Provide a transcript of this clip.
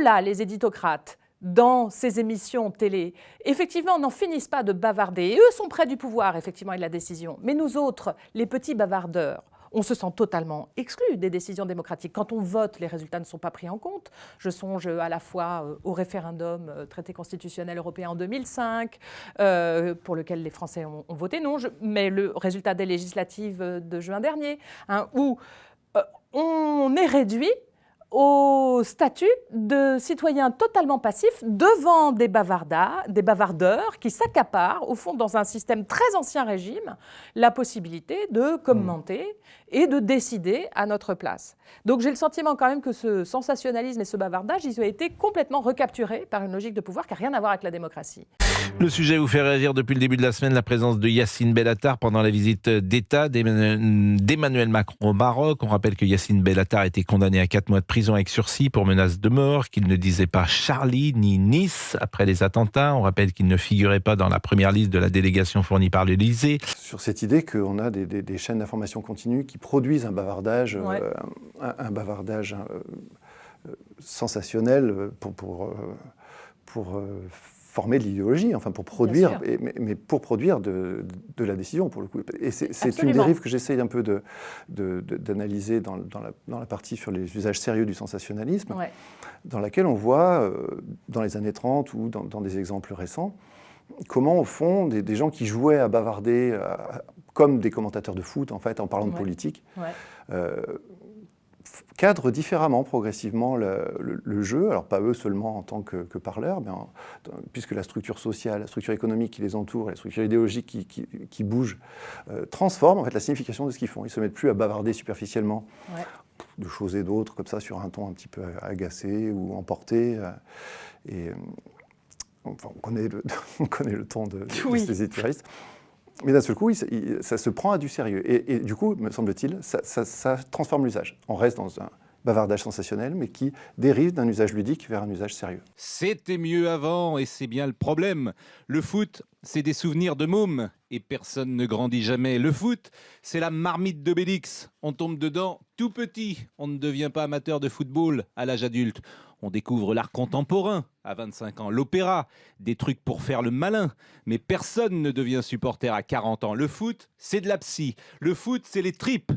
ceux-là, les éditocrates, dans ces émissions télé, effectivement, n'en finissent pas de bavarder. Et eux sont près du pouvoir, effectivement, et de la décision. Mais nous autres, les petits bavardeurs, on se sent totalement exclus des décisions démocratiques. Quand on vote, les résultats ne sont pas pris en compte. Je songe à la fois au référendum traité constitutionnel européen en 2005, pour lequel les Français ont voté non, mais le résultat des législatives de juin dernier, hein, où on est réduit au statut de citoyen totalement passif devant des bavardeurs qui s'accaparent, au fond, dans un système très ancien régime, la possibilité de commenter et de décider à notre place. Donc j'ai le sentiment quand même que ce sensationnalisme et ce bavardage, ils ont été complètement recapturés par une logique de pouvoir qui n'a rien à voir avec la démocratie. Le sujet vous fait réagir depuis le début de la semaine, la présence de Yacine Bellatar pendant la visite d'État d'Emmanuel Macron au Maroc. On rappelle que Yacine Bellatar a été condamné à 4 mois de prison avec sursis pour menace de mort, qu'il ne disait pas Charlie ni Nice après les attentats. On rappelle qu'il ne figurait pas dans la première liste de la délégation fournie par l'Élysée. Sur cette idée qu'on a des chaînes d'information continue qui produisent un bavardage, sensationnel pour former de l'idéologie, enfin pour produire, mais pour produire de la décision pour le coup. Et c'est une dérive que j'essaye un peu d'analyser dans la partie sur les usages sérieux du sensationnalisme, dans laquelle on voit, dans les années 30 ou dans des exemples récents, comment au fond des gens qui jouaient à bavarder comme des commentateurs de foot en fait, en parlant de politique, cadrent différemment, progressivement, le jeu. Alors pas eux seulement en tant que parleurs, mais puisque la structure sociale, la structure économique qui les entoure, et la structure idéologique qui bouge, transforment en fait la signification de ce qu'ils font. Ils ne se mettent plus à bavarder superficiellement de choses et d'autres, comme ça, sur un ton un petit peu agacé ou emporté. Enfin, on connaît le ton de ces éturistes. Mais d'un seul coup, ça se prend à du sérieux. Et du coup, me semble-t-il, ça transforme l'usage. On reste dans un bavardage sensationnel, mais qui dérive d'un usage ludique vers un usage sérieux. C'était mieux avant, et c'est bien le problème. Le foot, c'est des souvenirs de mômes, et personne ne grandit jamais. Le foot, c'est la marmite d'Obélix. On tombe dedans tout petit. On ne devient pas amateur de football à l'âge adulte. On découvre l'art contemporain à 25 ans, l'opéra, des trucs pour faire le malin. Mais personne ne devient supporter à 40 ans. Le foot, c'est de la psy. Le foot, c'est les tripes.